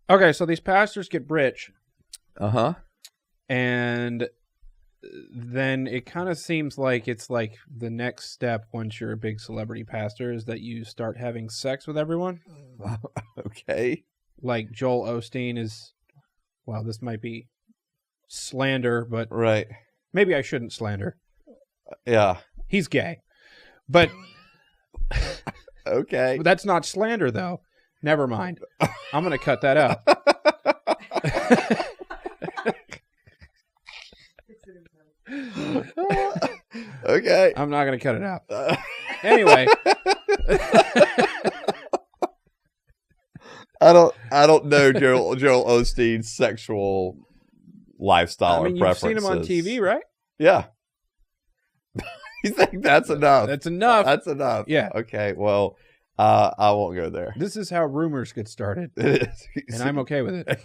Okay, so these pastors get rich. Uh-huh. And then it kind of seems like it's like the next step once you're a big celebrity pastor is that you start having sex with everyone. Okay. Like Joel Osteen is, well, this might be slander, but Right. maybe I shouldn't slander. Yeah. He's gay. But Okay. that's not slander, though. Never mind. I'm going to cut that out. Okay. I'm not going to cut it out. Anyway. I don't know Joel Osteen's sexual lifestyle or preferences. You've seen him on TV, right? Yeah. You think that's enough? That's enough. That's enough. Yeah. Okay. Well, I won't go there. This is how rumors get started, It is. and I'm okay with it.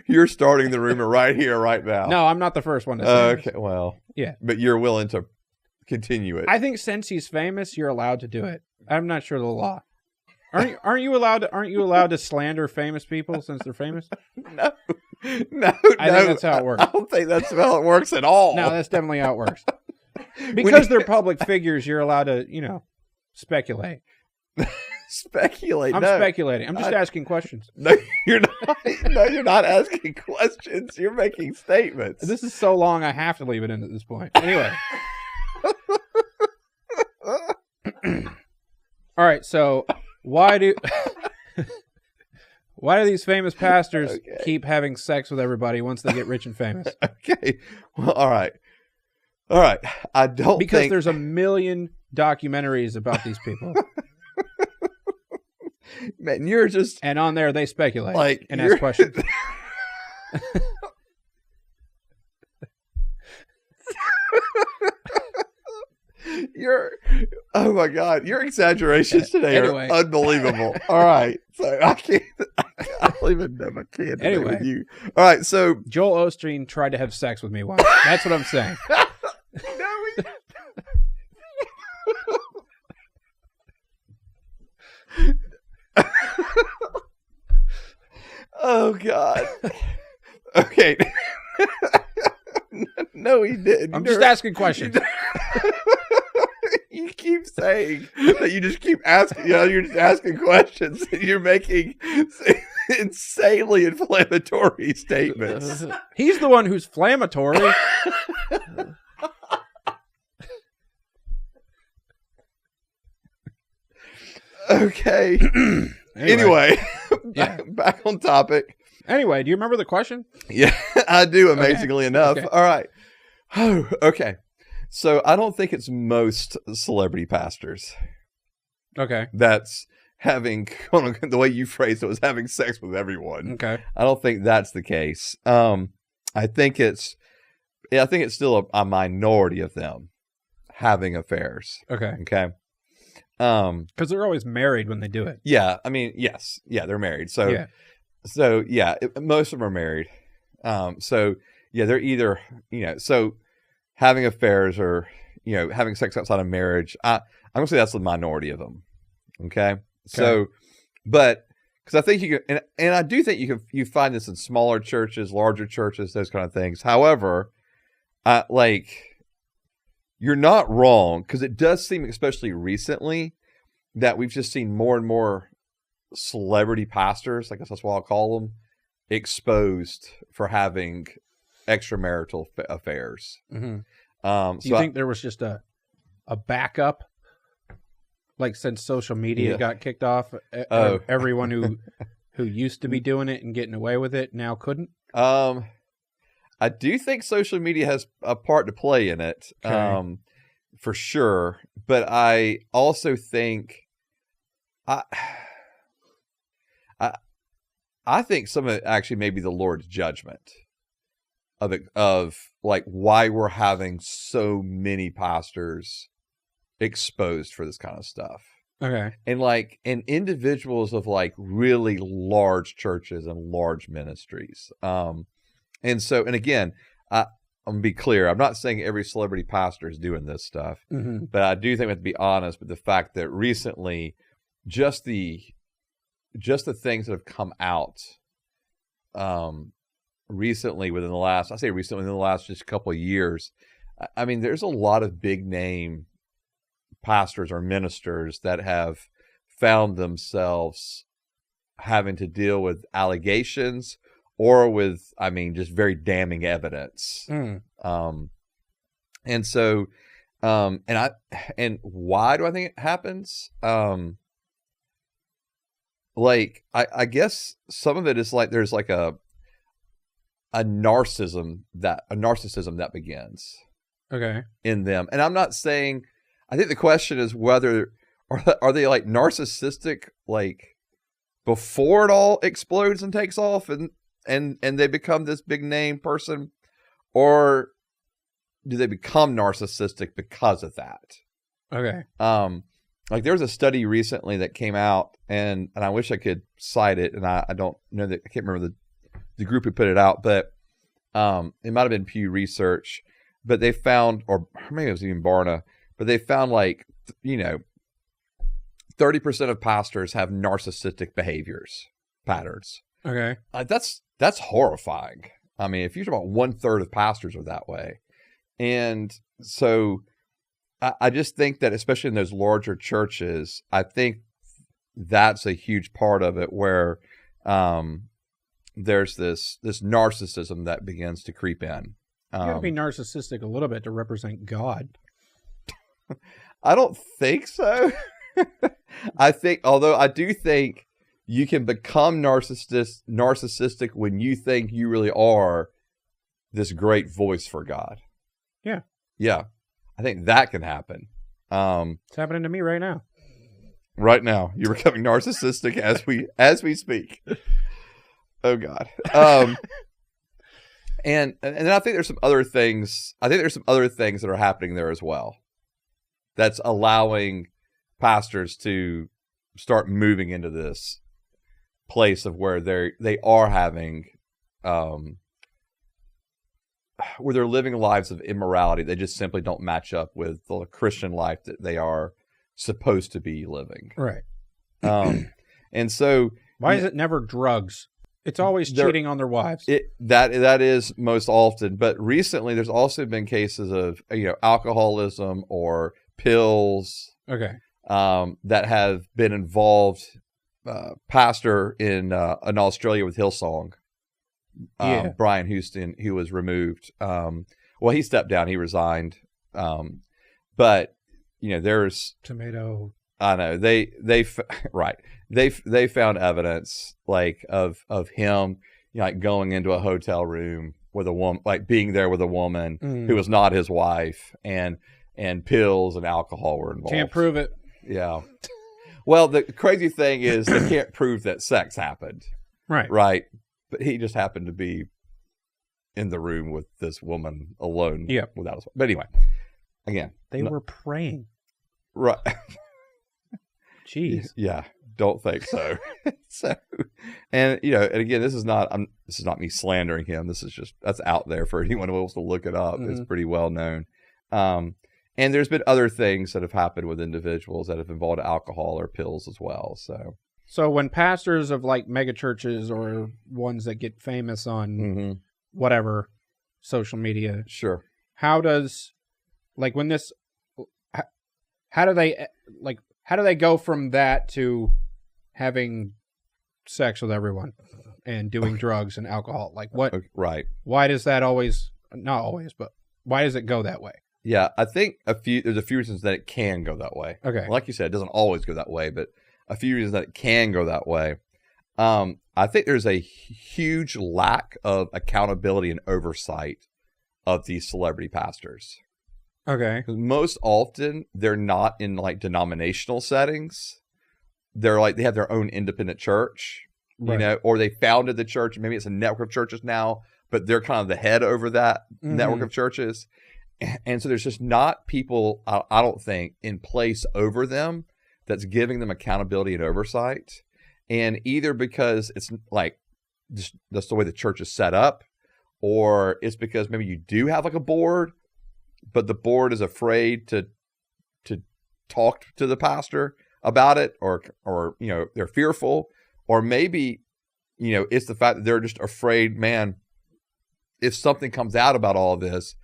You're starting the rumor right here, right now. No, I'm not the first one to say this. Okay. Well. Yeah. But you're willing to continue it. I think since he's famous, you're allowed to do it. I'm not sure the law. Aren't you allowed to slander famous people since they're famous? No. I think that's how it works. I don't think that's how it works at all. No, that's definitely how it works. Because they're public figures, you're allowed to, speculate. Speculate. I'm speculating. I'm just asking questions. No, you're not. No, you're not asking questions. You're making statements. This is so long, I have to leave it in at this point. Anyway. All right, so why do these famous pastors keep having sex with everybody once they get rich and famous? Okay. Well, all right. I don't because think... there's a million documentaries about these people. Man, you're just... And on there, they speculate and ask questions. Oh my God, your exaggerations today are unbelievable. All right. So I don't even know if I can. Anyway. With you. All right. So Joel Osteen tried to have sex with me once. That's what I'm saying. Oh God. Okay. No, he didn't. I'm just asking questions. You keep saying that you just keep asking. You're just asking questions. And you're making insanely inflammatory statements. He's the one who's inflammatory. Okay. Anyway, back on topic. Anyway, do you remember the question? Yeah, I do, amazingly enough. Okay. All right. Oh, okay. So I don't think it's most celebrity pastors. Okay. That's having, the way you phrased it, was having sex with everyone. Okay. I don't think that's the case. I think it's still a minority of them having affairs. Okay. Okay. Because they're always married when they do it. Yeah. I mean, yes. Yeah, they're married. So, most of them are married. They're either, so having affairs or, having sex outside of marriage. I'm going to say that's the minority of them. Okay. So, but because I think you can, and I do think you find this in smaller churches, larger churches, those kind of things. However, you're not wrong, because it does seem, especially recently, that we've just seen more and more celebrity pastors, I guess that's what I'll call them, exposed for having extramarital affairs. Mm-hmm. Do you think there was just a backup, like since social media got kicked off, everyone who used to be doing it and getting away with it now couldn't? I do think social media has a part to play in it, for sure. But I also think, I think some of it actually may be the Lord's judgment of why we're having so many pastors exposed for this kind of stuff. Okay. And individuals of really large churches and large ministries. And again, I'm going to be clear. I'm not saying every celebrity pastor is doing this stuff, but I do think we have to be honest with the fact that recently, just the just the things that have come out recently within the last just couple of years. I mean, there's a lot of big name pastors or ministers that have found themselves having to deal with allegations or with, I mean, just very damning evidence. And so, and why do I think it happens? Like, I guess some of it is like, there's like a narcissism that begins in them. And I'm not saying, I think the question is whether, are they like narcissistic, like before it all explodes and takes off and they become this big name person, or do they become narcissistic because of that? Like there was a study recently that came out, and I wish I could cite it, and I don't know that, I can't remember the group who put it out, but it might have been Pew Research, but they found, or maybe it was even Barna, but they found like, 30% of pastors have narcissistic patterns. That's horrifying. I mean, if you're talking about 1/3 of pastors are that way. And so I just think that, especially in those larger churches, I think that's a huge part of it, where there's this narcissism that begins to creep in. You got to be narcissistic a little bit to represent God. I don't think so. Although I do think you can become narcissistic when you think you really are this great voice for God. Yeah. I think that can happen. It's happening to me right now. Right now, you're becoming narcissistic as we speak. Oh God. And then I think there's some other things. I think there's some other things that are happening there as well, that's allowing pastors to start moving into this place of where they are having, where they're living lives of immorality. They just simply don't match up with the Christian life that they are supposed to be living. Right. And so, why is it never drugs? It's always cheating on their wives. That is most often, but recently there's also been cases of alcoholism or pills. That have been involved. Pastor in Australia with Hillsong, Brian Houston, who was removed. Well, he stepped down. He resigned. But there's tomato. I know they found evidence like of him like going into a hotel room with a woman, like being there with a woman who was not his wife, and pills and alcohol were involved. Can't prove it. Yeah. Well, the crazy thing is they can't prove that sex happened. Right. But he just happened to be in the room with this woman alone. Without his wife. But anyway, again, they were praying. Right. Jeez. Yeah. Don't think so. And again, this is not me slandering him. This is just, that's out there for anyone who wants to look it up. It's pretty well known. And there's been other things that have happened with individuals that have involved alcohol or pills as well. So when pastors of like mega churches or ones that get famous on whatever social media, how does like when this, how do they go from that to having sex with everyone and doing drugs and alcohol? Like what? Right. Why does that not always, but why does it go that way? Yeah, I think there's a few reasons that it can go that way. Like you said, it doesn't always go that way, but a few reasons that it can go that way. I think there's a huge lack of accountability and oversight of these celebrity pastors. Because most often they're not in like denominational settings. They're like, they have their own independent church, or they founded the church. Maybe it's a network of churches now, but they're kind of the head over that network of churches. And so there's just not people, I don't think, in place over them that's giving them accountability and oversight. And either because it's like, just that's the way the church is set up, or it's because maybe you do have like a board, but the board is afraid to talk to the pastor about it, or they're fearful, Or maybe, it's the fact that they're just afraid, man, if something comes out about all of this,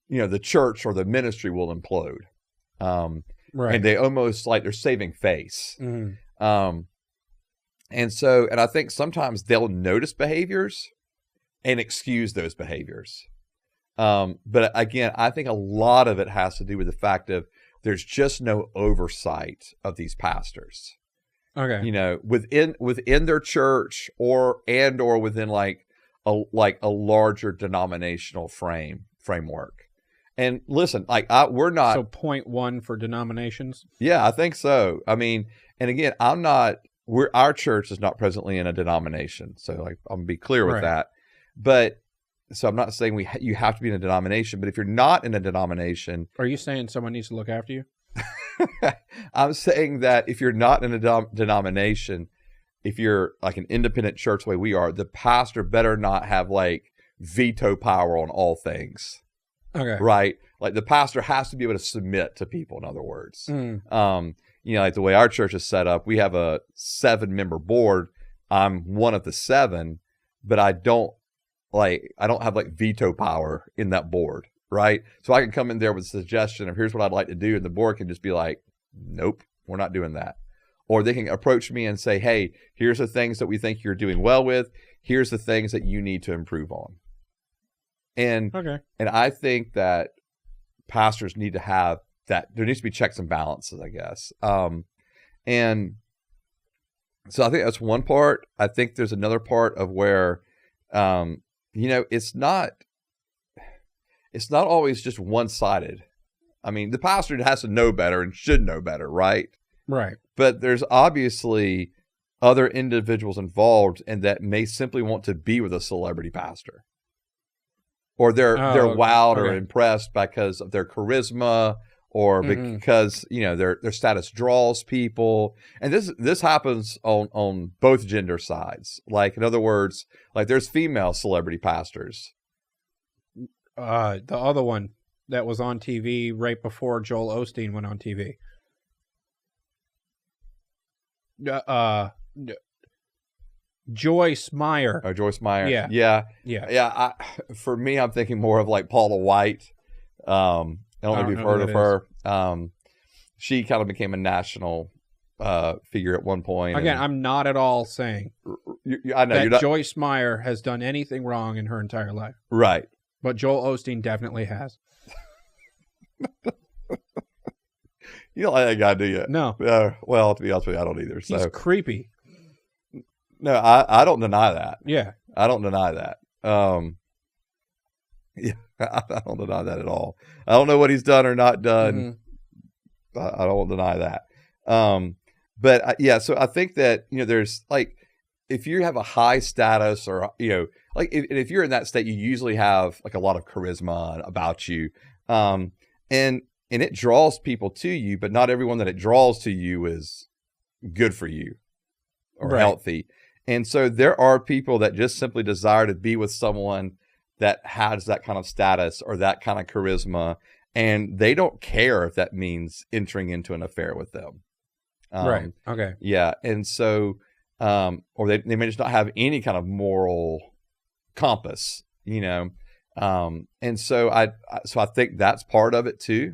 the church or the ministry will implode. Right. And they almost like they're saving face. Mm-hmm. And I think sometimes they'll notice behaviors and excuse those behaviors. But again, I think a lot of it has to do with the fact of there's just no oversight of these pastors. Okay. Within their church or within like a larger denominational framework. And listen, we're not. So 0.1 for denominations? Yeah, I think so. I mean, and again, our church is not presently in a denomination. So I'm going to be clear with that. But so I'm not saying you have to be in a denomination, but if you're not in a denomination. Are you saying someone needs to look after you? I'm saying that if you're not in a denomination, if you're like an independent church the way we are, the pastor better not have like veto power on all things. Okay. Right? Like the pastor has to be able to submit to people, in other words. Mm. Like the way our church is set up, we have a 7-member board. I'm one of the 7, but I don't have like veto power in that board, right? So I can come in there with a suggestion of here's what I'd like to do, and the board can just be like, nope, we're not doing that. Or they can approach me and say, hey, here's the things that we think you're doing well with. Here's the things that you need to improve on. And I think that pastors need to have that. There needs to be checks and balances, I guess. And so I think that's one part. I think there's another part of where, it's not always just one-sided. I mean, the pastor has to know better and should know better, right? Right. But there's obviously other individuals involved and that may simply want to be with a celebrity pastor. Or they're wowed or impressed because of their charisma or because, their status draws people. And this happens on both gender sides. Like, in other words, like there's female celebrity pastors. The other one that was on TV right before Joel Osteen went on TV. Joyce Meyer. Oh, Joyce Meyer. Yeah. For me, I'm thinking more of like Paula White. I don't know if you've heard of her. She kind of became a national figure at one point. Again, I'm not at all saying I know that Joyce Meyer has done anything wrong in her entire life. Right. But Joel Osteen definitely has. You don't like that guy, do you? No. Well, to be honest with you, I don't either. He's creepy. No, I don't deny that. Yeah. I don't deny that. Yeah, I don't deny that at all. I don't know what he's done or not done. Mm-hmm. I don't deny that. But so I think that, there's like, if you have a high status or, like if you're in that state, you usually have like a lot of charisma about you. And it draws people to you, but not everyone that it draws to you is good for you or healthy. And so there are people that just simply desire to be with someone that has that kind of status or that kind of charisma, and they don't care if that means entering into an affair with them. Right. Okay. Yeah. And so, or they may just not have any kind of moral compass, And so I think that's part of it too.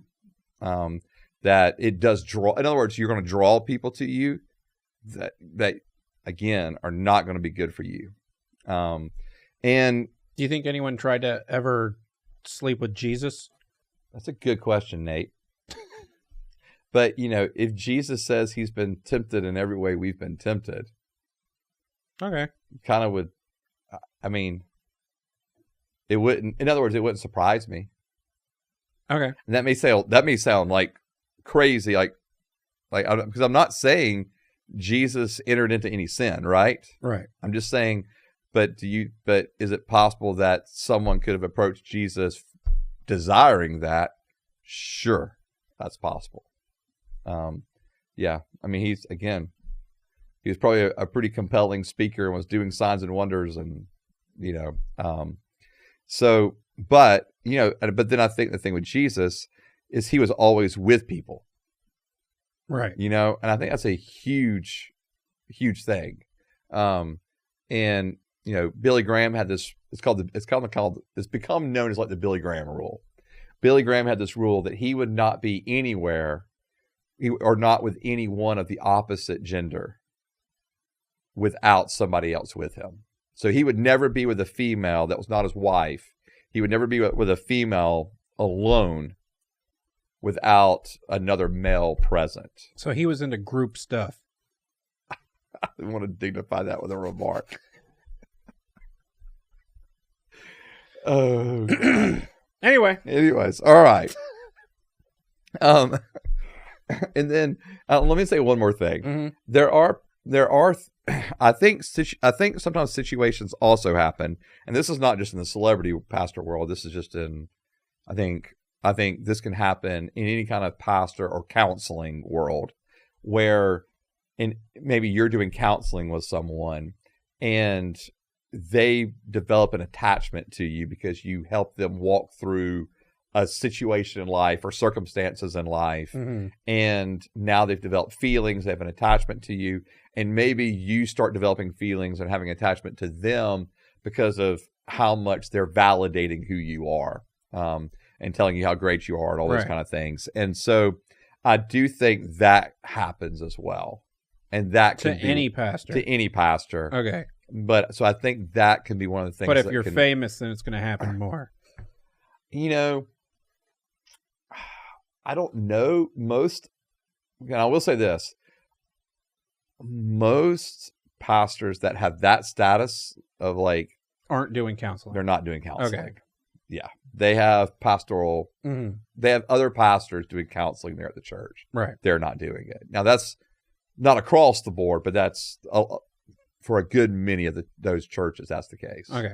That it does draw, in other words, you're going to draw people to you that again are not going to be good for you. And do you think anyone tried to ever sleep with Jesus? That's a good question, Nate. But if Jesus says he's been tempted in every way we've been tempted, okay, kind of would. I mean, it wouldn't. In other words, it wouldn't surprise me. Okay, and that may sound like crazy, like because I'm not saying Jesus entered into any sin, right? Right. I'm just saying, but is it possible that someone could have approached Jesus desiring that? Sure, that's possible. Yeah. I mean, he was probably a pretty compelling speaker and was doing signs and wonders and, so, but then I think the thing with Jesus is he was always with people. Right. And I think that's a huge, huge thing. And Billy Graham had this. It's become known as like the Billy Graham rule. Billy Graham had this rule that he would not be anywhere, or not with any one of the opposite gender, without somebody else with him. So he would never be with a female that was not his wife. He would never be with a female alone without another male present. So he was into group stuff. I want to dignify that with a remark. Oh, God. Anyways, all right. And then let me say one more thing. Mm-hmm. There are. I think sometimes situations also happen, and this is not just in the celebrity pastor world. This is just in. I think this can happen in any kind of pastor or counseling world, where, maybe you're doing counseling with someone, and they develop an attachment to you because you help them walk through a situation in life or circumstances in life. Mm-hmm. And now they've developed feelings, they have an attachment to you. And maybe you start developing feelings and having attachment to them because of how much they're validating who you are, and telling you how great you are and all those kind of things. And so I do think that happens as well. And that can be any pastor. To any pastor. Okay. But so I think that can be one of the things. But if you're famous, then it's going to happen more. I don't know. I will say this. Most pastors that have that status of like aren't doing counseling. They're not doing counseling. Okay. Yeah. They have pastoral. Mm-hmm. They have other pastors doing counseling there at the church. Right. They're not doing it. Now that's not across the board, but that's for a good many of those churches. That's the case. Okay.